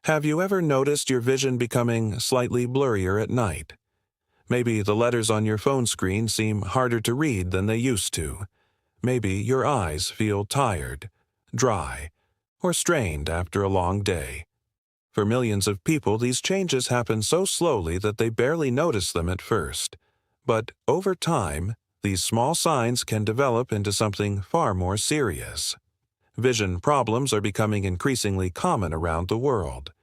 Have you ever noticed your vision becoming slightly blurrier at night? Maybe the letters on your phone screen seem harder to read than they used to. Maybe your eyes feel tired, dry, or strained after a long day. For millions of people, these changes happen so slowly that they barely notice them at first. But over time, these small signs can develop into something far more serious. Vision problems are becoming increasingly common around the world.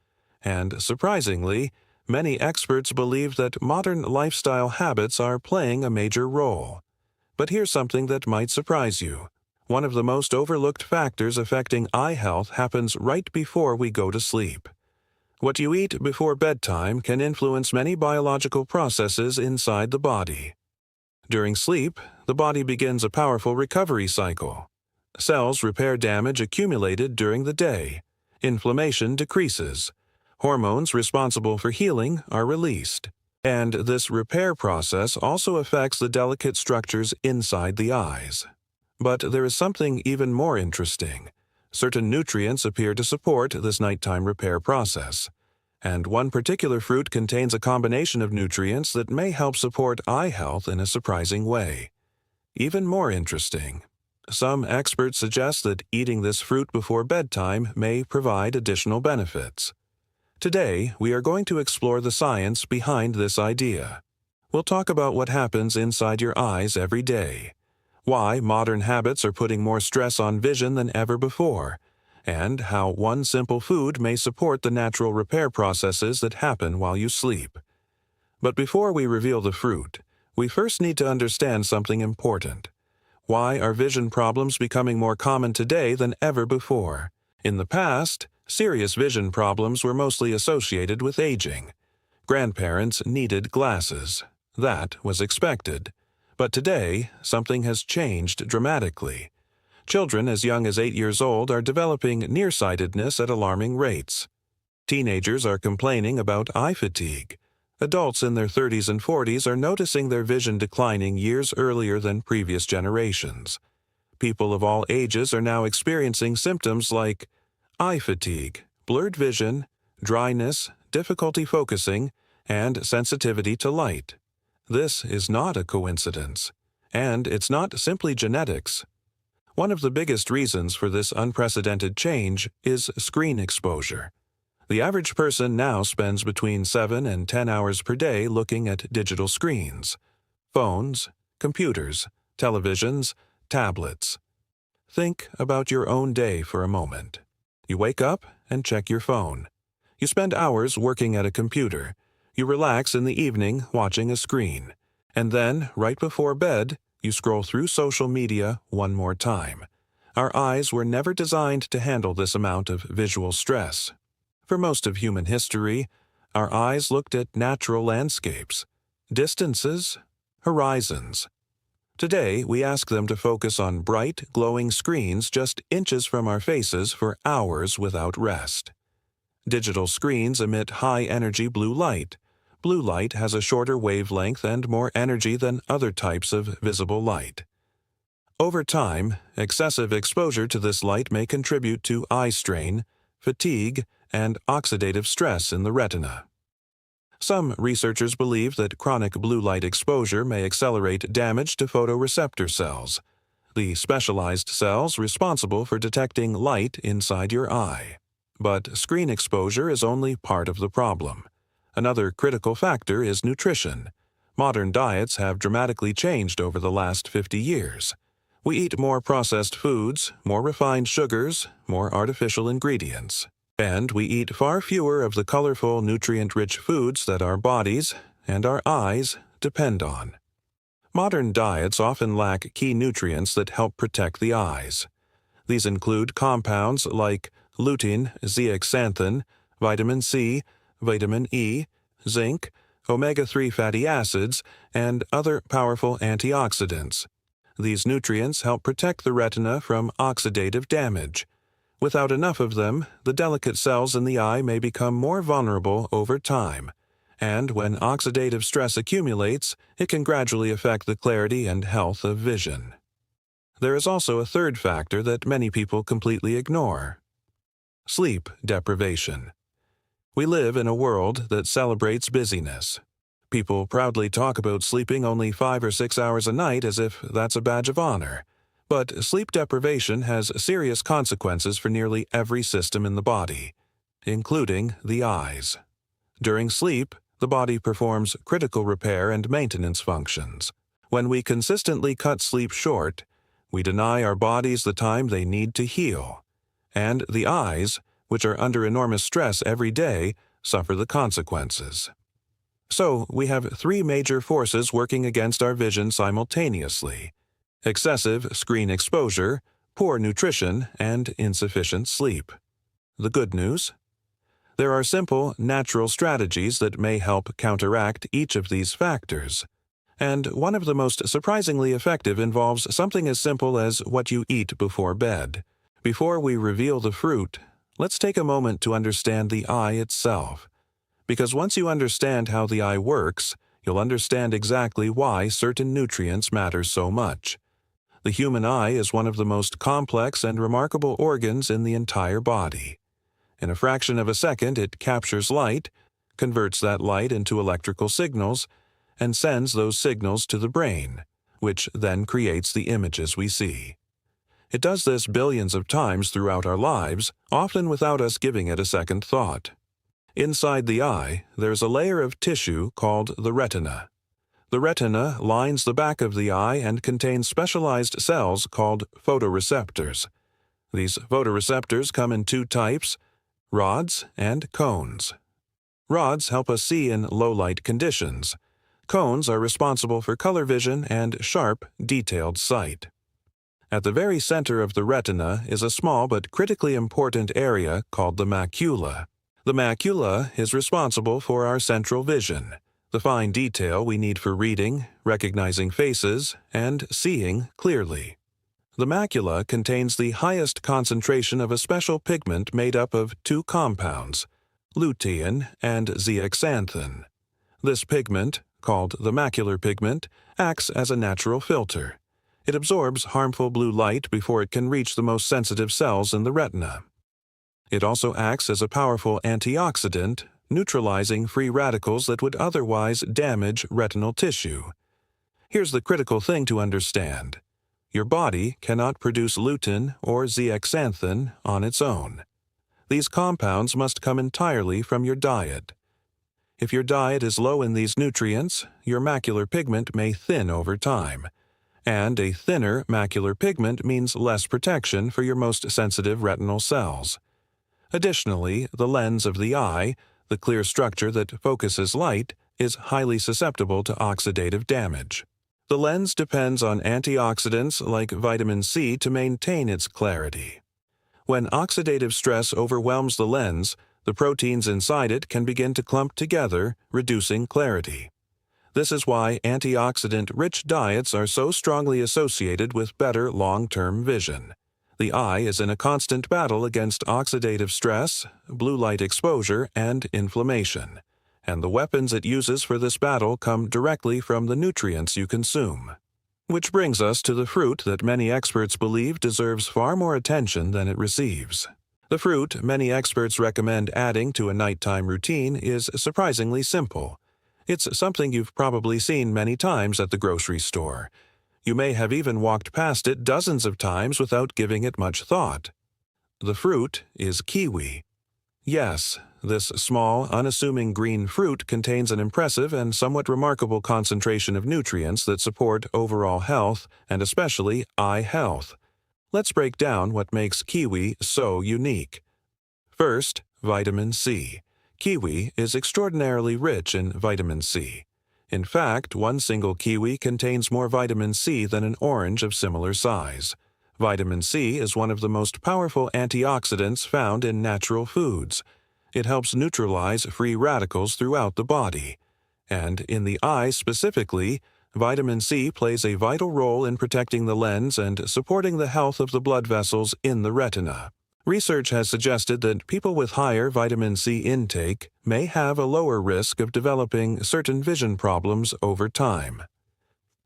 And surprisingly, many experts believe that modern lifestyle habits are playing a major role. But here's something that might surprise you. One of the most overlooked factors affecting eye health happens right before we go to sleep. What you eat before bedtime can influence many biological processes inside the body. During sleep, the body begins a powerful recovery cycle. Cells repair damage accumulated during the day. Inflammation decreases. Hormones responsible for healing are released. And this repair process also affects the delicate structures inside the eyes. But there is something even more interesting. Certain nutrients appear to support this nighttime repair process. And one particular fruit contains a combination of nutrients that may help support eye health in a surprising way. Even more interesting, some experts suggest that eating this fruit before bedtime may provide additional benefits. Today, we are going to explore the science behind this idea. We'll talk about what happens inside your eyes every day, why modern habits are putting more stress on vision than ever before, and how one simple food may support the natural repair processes that happen while you sleep. But before we reveal the fruit, we first need to understand something important. Why are vision problems becoming more common today than ever before? In the past, serious vision problems were mostly associated with aging. Grandparents needed glasses. That was expected. But today, something has changed dramatically. Children as young as 8 years old are developing nearsightedness at alarming rates. Teenagers are complaining about eye fatigue. Adults in their 30s and 40s are noticing their vision declining years earlier than previous generations. People of all ages are now experiencing symptoms like eye fatigue, blurred vision, dryness, difficulty focusing, and sensitivity to light. This is not a coincidence, and it's not simply genetics. One of the biggest reasons for this unprecedented change is screen exposure. The average person now spends between 7 and 10 hours per day looking at digital screens, phones, computers, televisions, tablets. Think about your own day for a moment. You wake up and check your phone. You spend hours working at a computer. You relax in the evening watching a screen. And then, right before bed, you scroll through social media one more time. Our eyes were never designed to handle this amount of visual stress. For most of human history, our eyes looked at natural landscapes, distances, horizons. Today, we ask them to focus on bright, glowing screens just inches from our faces for hours without rest. Digital screens emit high-energy blue light. Blue light has a shorter wavelength and more energy than other types of visible light. Over time, excessive exposure to this light may contribute to eye strain, fatigue, and oxidative stress in the retina. Some researchers believe that chronic blue light exposure may accelerate damage to photoreceptor cells, the specialized cells responsible for detecting light inside your eye. But screen exposure is only part of the problem. Another critical factor is nutrition. Modern diets have dramatically changed over the last 50 years. We eat more processed foods, more refined sugars, more artificial ingredients. And we eat far fewer of the colorful, nutrient-rich foods that our bodies and our eyes depend on. Modern diets often lack key nutrients that help protect the eyes. These include compounds like lutein, zeaxanthin, vitamin C, vitamin E, zinc, omega-3 fatty acids, and other powerful antioxidants. These nutrients help protect the retina from oxidative damage. Without enough of them, the delicate cells in the eye may become more vulnerable over time, and when oxidative stress accumulates, it can gradually affect the clarity and health of vision. There is also a third factor that many people completely ignore: sleep deprivation. We live in a world that celebrates busyness. People proudly talk about sleeping only 5 or 6 hours a night as if that's a badge of honor. But sleep deprivation has serious consequences for nearly every system in the body, including the eyes. During sleep, the body performs critical repair and maintenance functions. When we consistently cut sleep short, we deny our bodies the time they need to heal. And the eyes, which are under enormous stress every day, suffer the consequences. So, we have three major forces working against our vision simultaneously: excessive screen exposure, poor nutrition, and insufficient sleep. The good news? There are simple, natural strategies that may help counteract each of these factors. And one of the most surprisingly effective involves something as simple as what you eat before bed. Before we reveal the fruit, let's take a moment to understand the eye itself. Because once you understand how the eye works, you'll understand exactly why certain nutrients matter so much. The human eye is one of the most complex and remarkable organs in the entire body. In a fraction of a second, it captures light, converts that light into electrical signals, and sends those signals to the brain, which then creates the images we see. It does this billions of times throughout our lives, often without us giving it a second thought. Inside the eye, there's a layer of tissue called the retina. The retina lines the back of the eye and contains specialized cells called photoreceptors. These photoreceptors come in two types: rods and cones. Rods help us see in low-light conditions. Cones are responsible for color vision and sharp, detailed sight. At the very center of the retina is a small but critically important area called the macula. The macula is responsible for our central vision, the fine detail we need for reading, recognizing faces, and seeing clearly. The macula contains the highest concentration of a special pigment made up of two compounds, lutein and zeaxanthin. This pigment, called the macular pigment, acts as a natural filter. It absorbs harmful blue light before it can reach the most sensitive cells in the retina. It also acts as a powerful antioxidant, neutralizing free radicals that would otherwise damage retinal tissue. Here's the critical thing to understand. Your body cannot produce lutein or zeaxanthin on its own. These compounds must come entirely from your diet. If your diet is low in these nutrients, your macular pigment may thin over time. And a thinner macular pigment means less protection for your most sensitive retinal cells. Additionally, the lens of the eye, the clear structure that focuses light, is highly susceptible to oxidative damage. The lens depends on antioxidants like vitamin C to maintain its clarity. When oxidative stress overwhelms the lens, the proteins inside it can begin to clump together, reducing clarity. This is why antioxidant-rich diets are so strongly associated with better long-term vision. The eye is in a constant battle against oxidative stress, blue light exposure, and inflammation, and the weapons it uses for this battle come directly from the nutrients you consume. Which brings us to the fruit that many experts believe deserves far more attention than it receives. The fruit many experts recommend adding to a nighttime routine is surprisingly simple. It's something you've probably seen many times at the grocery store. You may have even walked past it dozens of times without giving it much thought. The fruit is kiwi. Yes, this small, unassuming green fruit contains an impressive and somewhat remarkable concentration of nutrients that support overall health and especially eye health. Let's break down what makes kiwi so unique. First, vitamin C. Kiwi is extraordinarily rich in vitamin C. In fact, one single kiwi contains more vitamin C than an orange of similar size. Vitamin C is one of the most powerful antioxidants found in natural foods. It helps neutralize free radicals throughout the body. And in the eye specifically, vitamin C plays a vital role in protecting the lens and supporting the health of the blood vessels in the retina. Research has suggested that people with higher vitamin C intake may have a lower risk of developing certain vision problems over time.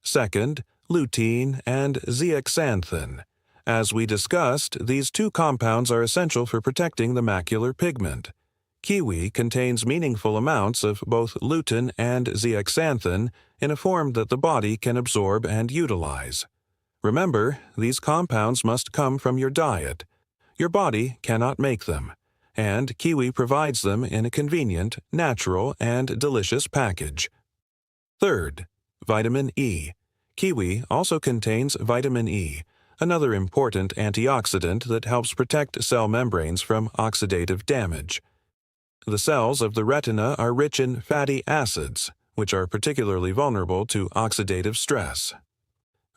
Second, lutein and zeaxanthin. As we discussed, these two compounds are essential for protecting the macular pigment. Kiwi contains meaningful amounts of both lutein and zeaxanthin in a form that the body can absorb and utilize. Remember, these compounds must come from your diet. Your body cannot make them, and kiwi provides them in a convenient, natural, and delicious package. Third, vitamin E. Kiwi also contains vitamin E, another important antioxidant that helps protect cell membranes from oxidative damage. The cells of the retina are rich in fatty acids, which are particularly vulnerable to oxidative stress.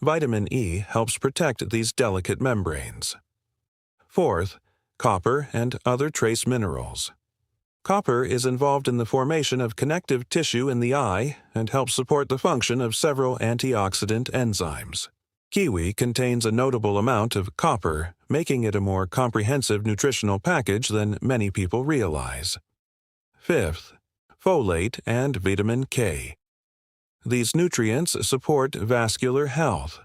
Vitamin E helps protect these delicate membranes. Fourth, copper and other trace minerals. Copper is involved in the formation of connective tissue in the eye and helps support the function of several antioxidant enzymes. Kiwi contains a notable amount of copper, making it a more comprehensive nutritional package than many people realize. Fifth, folate and vitamin K. These nutrients support vascular health,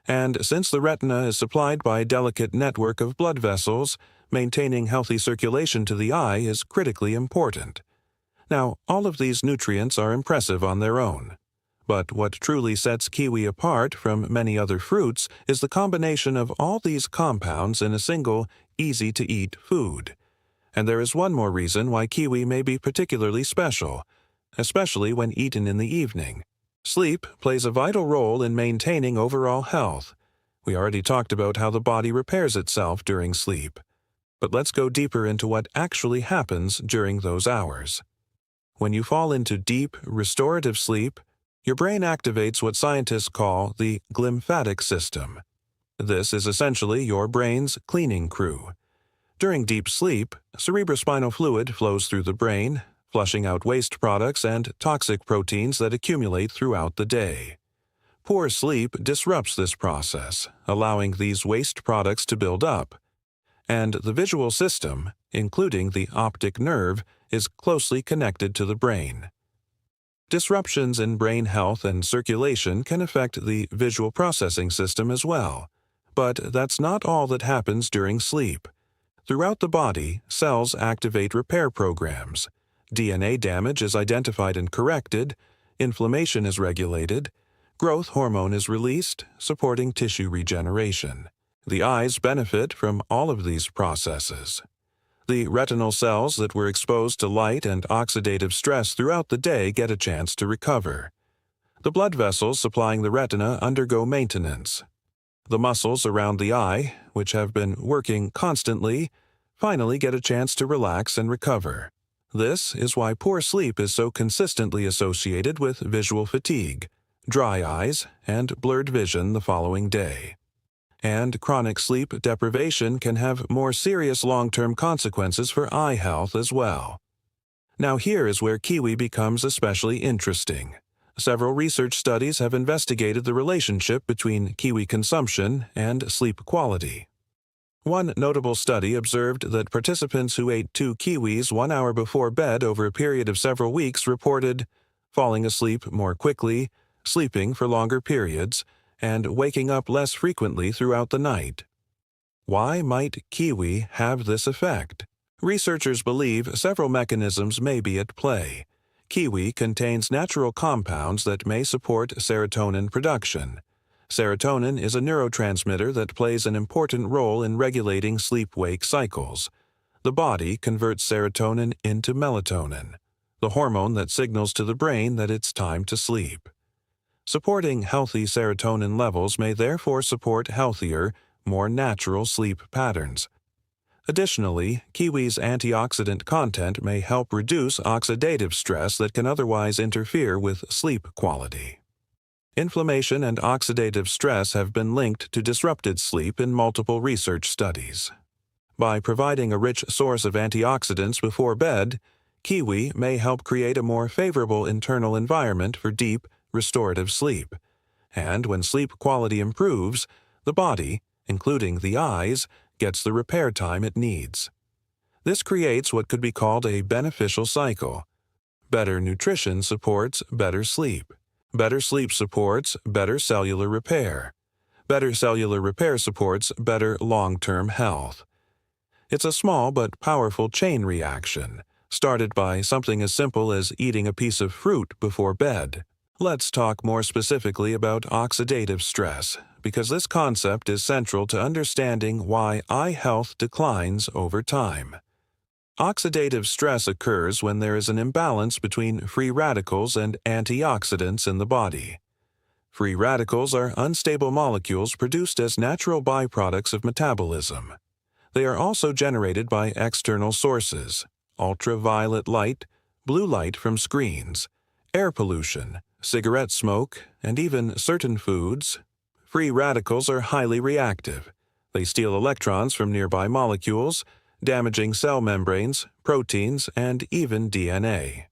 and since the retina is supplied by a delicate network of blood vessels, maintaining healthy circulation to the eye is critically important. Now, all of these nutrients are impressive on their own, but what truly sets kiwi apart from many other fruits is the combination of all these compounds in a single, easy-to-eat food. And there is one more reason why kiwi may be particularly special, especially when eaten in the evening. Sleep plays a vital role in maintaining overall health. We already talked about how the body repairs itself during sleep. But let's go deeper into what actually happens during those hours. When you fall into deep, restorative sleep, your brain activates what scientists call the glymphatic system. This is essentially your brain's cleaning crew. During deep sleep, cerebrospinal fluid flows through the brain, flushing out waste products and toxic proteins that accumulate throughout the day. Poor sleep disrupts this process, allowing these waste products to build up. And the visual system, including the optic nerve, is closely connected to the brain. Disruptions in brain health and circulation can affect the visual processing system as well. But that's not all that happens during sleep. Throughout the body, cells activate repair programs. DNA damage is identified and corrected, inflammation is regulated, growth hormone is released, supporting tissue regeneration. The eyes benefit from all of these processes. The retinal cells that were exposed to light and oxidative stress throughout the day get a chance to recover. The blood vessels supplying the retina undergo maintenance. The muscles around the eye, which have been working constantly, finally get a chance to relax and recover. This is why poor sleep is so consistently associated with visual fatigue, dry eyes, and blurred vision the following day. And chronic sleep deprivation can have more serious long-term consequences for eye health as well. Now here is where kiwi becomes especially interesting. Several research studies have investigated the relationship between kiwi consumption and sleep quality. One notable study observed that participants who ate 2 kiwis 1 hour before bed over a period of several weeks reported falling asleep more quickly, sleeping for longer periods, and waking up less frequently throughout the night. Why might kiwi have this effect? Researchers believe several mechanisms may be at play. Kiwi contains natural compounds that may support serotonin production. Serotonin is a neurotransmitter that plays an important role in regulating sleep-wake cycles. The body converts serotonin into melatonin, the hormone that signals to the brain that it's time to sleep. Supporting healthy serotonin levels may therefore support healthier, more natural sleep patterns. Additionally, kiwi's antioxidant content may help reduce oxidative stress that can otherwise interfere with sleep quality. Inflammation and oxidative stress have been linked to disrupted sleep in multiple research studies. By providing a rich source of antioxidants before bed, kiwi may help create a more favorable internal environment for deep, restorative sleep. And when sleep quality improves, the body, including the eyes, gets the repair time it needs. This creates what could be called a beneficial cycle. Better nutrition supports better sleep. Better sleep supports better cellular repair. Better cellular repair supports better long-term health. It's a small but powerful chain reaction, started by something as simple as eating a piece of fruit before bed. Let's talk more specifically about oxidative stress, because this concept is central to understanding why eye health declines over time. Oxidative stress occurs when there is an imbalance between free radicals and antioxidants in the body. Free radicals are unstable molecules produced as natural byproducts of metabolism. They are also generated by external sources: ultraviolet light, blue light from screens, air pollution, cigarette smoke, and even certain foods. Free radicals are highly reactive. They steal electrons from nearby molecules, damaging cell membranes, proteins, and even DNA.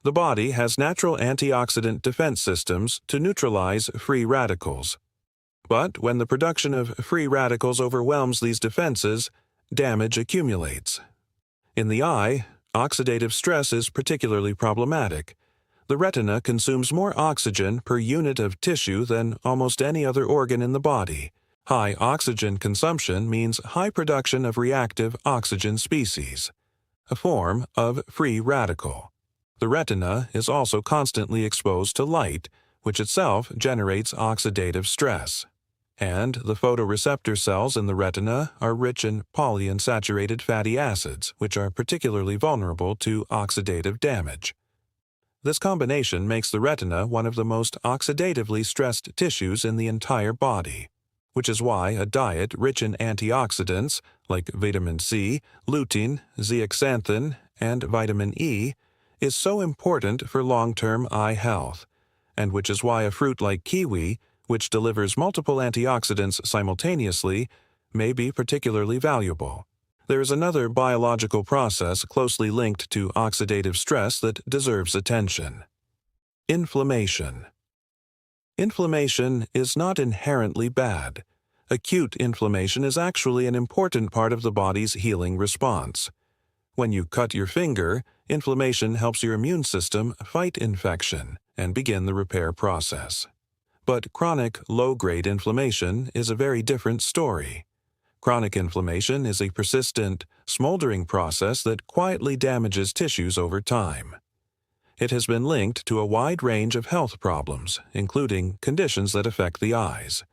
The body has natural antioxidant defense systems to neutralize free radicals. But when the production of free radicals overwhelms these defenses, damage accumulates. In the eye, oxidative stress is particularly problematic. The retina consumes more oxygen per unit of tissue than almost any other organ in the body. High oxygen consumption means high production of reactive oxygen species, a form of free radical. The retina is also constantly exposed to light, which itself generates oxidative stress. And the photoreceptor cells in the retina are rich in polyunsaturated fatty acids, which are particularly vulnerable to oxidative damage. This combination makes the retina one of the most oxidatively stressed tissues in the entire body, which is why a diet rich in antioxidants like vitamin C, lutein, zeaxanthin, and vitamin E is so important for long-term eye health, and which is why a fruit like kiwi, which delivers multiple antioxidants simultaneously, may be particularly valuable. There is another biological process closely linked to oxidative stress that deserves attention: inflammation. Inflammation is not inherently bad. Acute inflammation is actually an important part of the body's healing response. When you cut your finger, inflammation helps your immune system fight infection and begin the repair process. But chronic, low-grade inflammation is a very different story. Chronic inflammation is a persistent, smoldering process that quietly damages tissues over time. It has been linked to a wide range of health problems, including conditions that affect the eyes.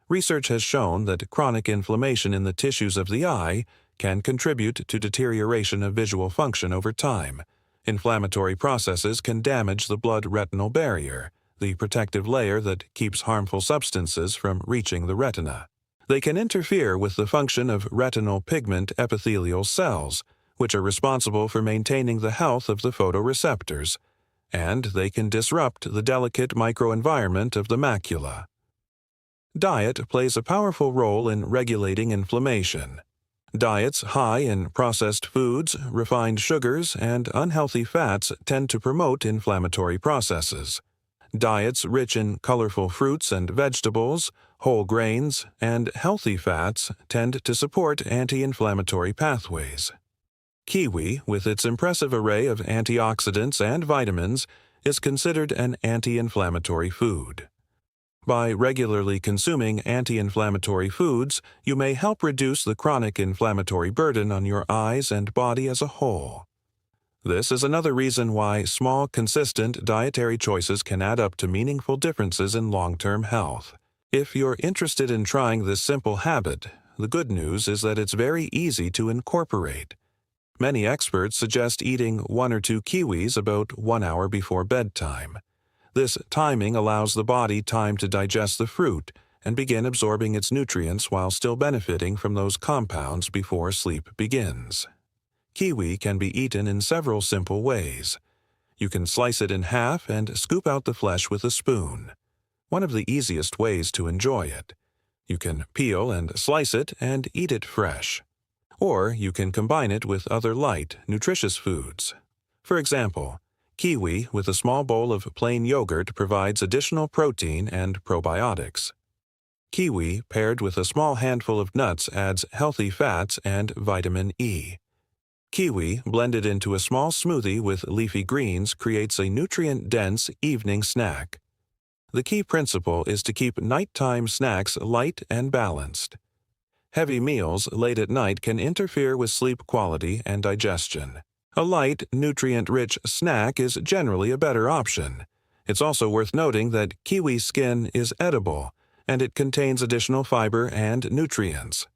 Research has shown that chronic inflammation in the tissues of the eye can contribute to deterioration of visual function over time. Inflammatory processes can damage the blood-retinal barrier, the protective layer that keeps harmful substances from reaching the retina. They can interfere with the function of retinal pigment epithelial cells, which are responsible for maintaining the health of the photoreceptors, and they can disrupt the delicate microenvironment of the macula. Diet plays a powerful role in regulating inflammation. Diets high in processed foods, refined sugars, and unhealthy fats tend to promote inflammatory processes. Diets rich in colorful fruits and vegetables, whole grains, and healthy fats tend to support anti-inflammatory pathways. Kiwi, with its impressive array of antioxidants and vitamins, is considered an anti-inflammatory food. By regularly consuming anti-inflammatory foods, you may help reduce the chronic inflammatory burden on your eyes and body as a whole. This is another reason why small, consistent dietary choices can add up to meaningful differences in long-term health. If you're interested in trying this simple habit, the good news is that it's very easy to incorporate. Many experts suggest eating 1 or 2 kiwis about 1 hour before bedtime. This timing allows the body time to digest the fruit and begin absorbing its nutrients while still benefiting from those compounds before sleep begins. Kiwi can be eaten in several simple ways. You can slice it in half and scoop out the flesh with a spoon, one of the easiest ways to enjoy it. You can peel and slice it and eat it fresh. Or you can combine it with other light, nutritious foods. For example, kiwi with a small bowl of plain yogurt provides additional protein and probiotics. Kiwi paired with a small handful of nuts adds healthy fats and vitamin E. Kiwi blended into a small smoothie with leafy greens creates a nutrient-dense evening snack. The key principle is to keep nighttime snacks light and balanced. Heavy meals late at night can interfere with sleep quality and digestion. A light, nutrient-rich snack is generally a better option. It's also worth noting that kiwi skin is edible, and it contains additional fiber and nutrients.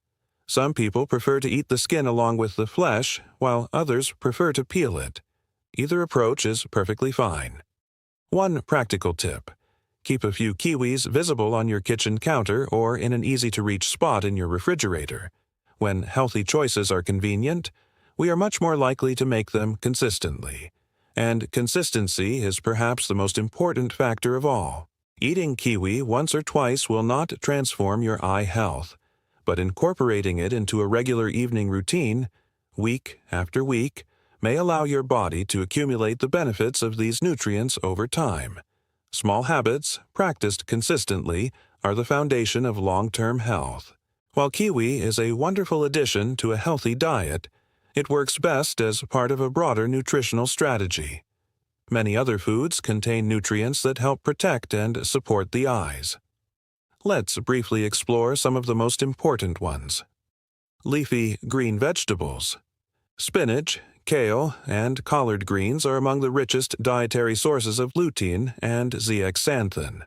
Some people prefer to eat the skin along with the flesh, while others prefer to peel it. Either approach is perfectly fine. One practical tip: keep a few kiwis visible on your kitchen counter or in an easy-to-reach spot in your refrigerator. When healthy choices are convenient, we are much more likely to make them consistently. And consistency is perhaps the most important factor of all. Eating kiwi once or twice will not transform your eye health, but incorporating it into a regular evening routine, week after week, may allow your body to accumulate the benefits of these nutrients over time. Small habits, practiced consistently, are the foundation of long-term health. While kiwi is a wonderful addition to a healthy diet, it works best as part of a broader nutritional strategy. Many other foods contain nutrients that help protect and support the eyes. Let's briefly explore some of the most important ones. Leafy green vegetables. Spinach, kale, and collard greens are among the richest dietary sources of lutein and zeaxanthin.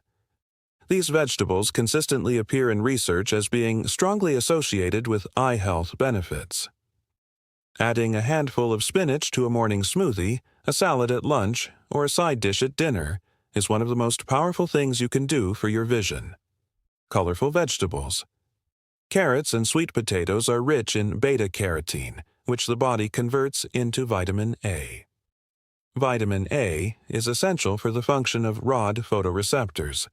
These vegetables consistently appear in research as being strongly associated with eye health benefits. Adding a handful of spinach to a morning smoothie, a salad at lunch, or a side dish at dinner is one of the most powerful things you can do for your vision. Colorful vegetables. Carrots and sweet potatoes are rich in beta-carotene, which the body converts into vitamin A. Vitamin A is essential for the function of rod photoreceptors,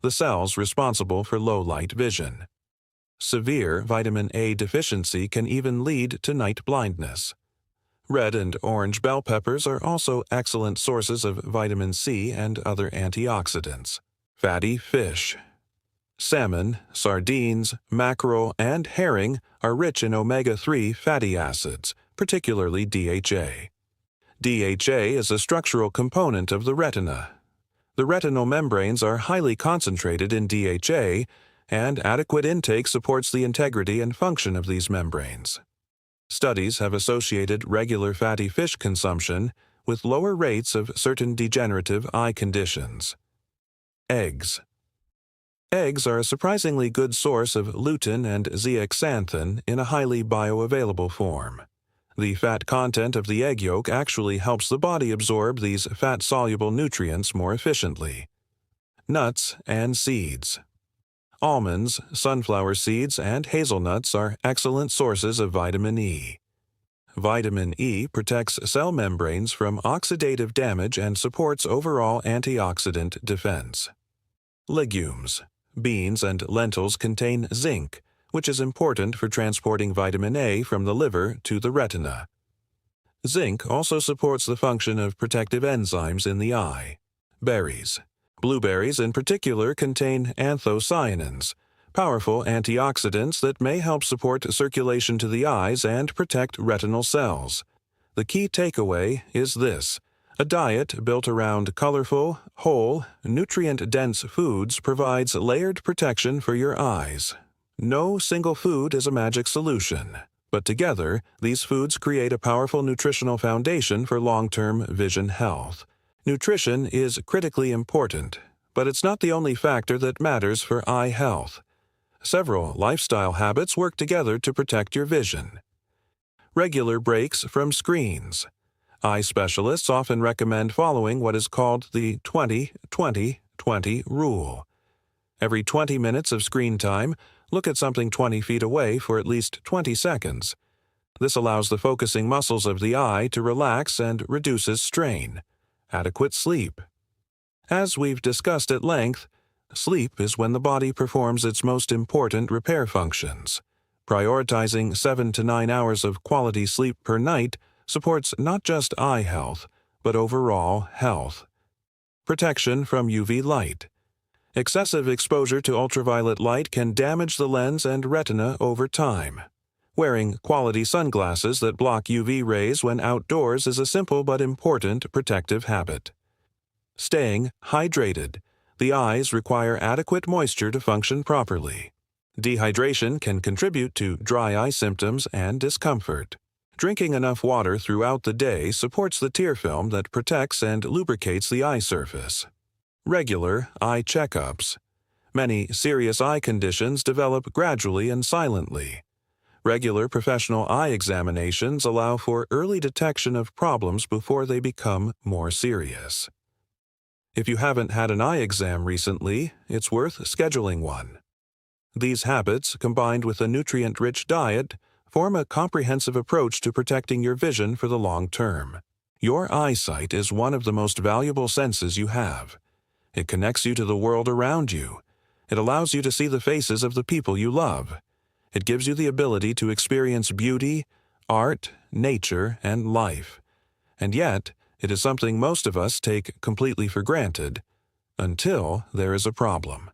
the cells responsible for low-light vision. Severe vitamin A deficiency can even lead to night blindness. Red and orange bell peppers are also excellent sources of vitamin C and other antioxidants. Fatty fish. Salmon, sardines, mackerel, and herring are rich in omega-3 fatty acids, particularly DHA. DHA is a structural component of the retina. The retinal membranes are highly concentrated in DHA, and adequate intake supports the integrity and function of these membranes. Studies have associated regular fatty fish consumption with lower rates of certain degenerative eye conditions. Eggs. Eggs are a surprisingly good source of lutein and zeaxanthin in a highly bioavailable form. The fat content of the egg yolk actually helps the body absorb these fat-soluble nutrients more efficiently. Nuts and seeds. Almonds, sunflower seeds, and hazelnuts are excellent sources of vitamin E. Vitamin E protects cell membranes from oxidative damage and supports overall antioxidant defense. Legumes. Beans and lentils contain zinc, which is important for transporting vitamin A from the liver to the retina. Zinc also supports the function of protective enzymes in the eye. Berries. Blueberries in particular contain anthocyanins, powerful antioxidants that may help support circulation to the eyes and protect retinal cells. The key takeaway is this: a diet built around colorful, whole, nutrient-dense foods provides layered protection for your eyes. No single food is a magic solution, but together, these foods create a powerful nutritional foundation for long-term vision health. Nutrition is critically important, but it's not the only factor that matters for eye health. Several lifestyle habits work together to protect your vision. Regular breaks from screens. Eye specialists often recommend following what is called the 20-20-20 rule. Every 20 minutes of screen time, look at something 20 feet away for at least 20 seconds. This allows the focusing muscles of the eye to relax and reduces strain. Adequate sleep. As we've discussed at length, sleep is when the body performs its most important repair functions. Prioritizing 7 to 9 hours of quality sleep per night supports not just eye health, but overall health. Protection from UV light. Excessive exposure to ultraviolet light can damage the lens and retina over time. Wearing quality sunglasses that block UV rays when outdoors is a simple but important protective habit. Staying hydrated. The eyes require adequate moisture to function properly. Dehydration can contribute to dry eye symptoms and discomfort. Drinking enough water throughout the day supports the tear film that protects and lubricates the eye surface. Regular eye checkups. Many serious eye conditions develop gradually and silently. Regular professional eye examinations allow for early detection of problems before they become more serious. If you haven't had an eye exam recently, it's worth scheduling one. These habits, combined with a nutrient-rich diet, form a comprehensive approach to protecting your vision for the long term. Your eyesight is one of the most valuable senses you have. It connects you to the world around you. It allows you to see the faces of the people you love. It gives you the ability to experience beauty, art, nature, and life. And yet, it is something most of us take completely for granted, until there is a problem.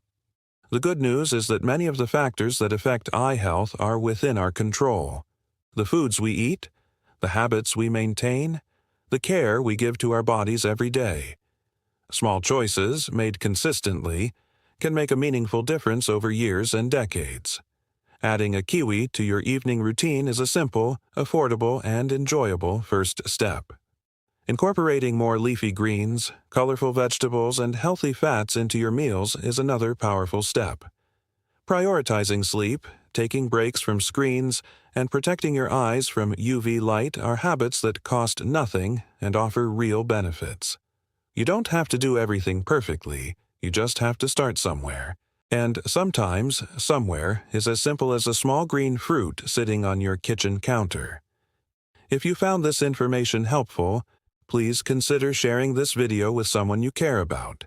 The good news is that many of the factors that affect eye health are within our control. The foods we eat, the habits we maintain, the care we give to our bodies every day. Small choices, made consistently, can make a meaningful difference over years and decades. Adding a kiwi to your evening routine is a simple, affordable, and enjoyable first step. Incorporating more leafy greens, colorful vegetables, and healthy fats into your meals is another powerful step. Prioritizing sleep, taking breaks from screens, and protecting your eyes from UV light are habits that cost nothing and offer real benefits. You don't have to do everything perfectly, you just have to start somewhere. And sometimes, somewhere is as simple as a small green fruit sitting on your kitchen counter. If you found this information helpful, please consider sharing this video with someone you care about.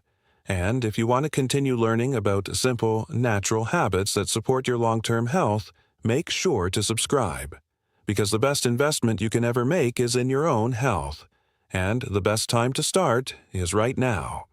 And if you want to continue learning about simple, natural habits that support your long-term health, make sure to subscribe. Because the best investment you can ever make is in your own health. And the best time to start is right now.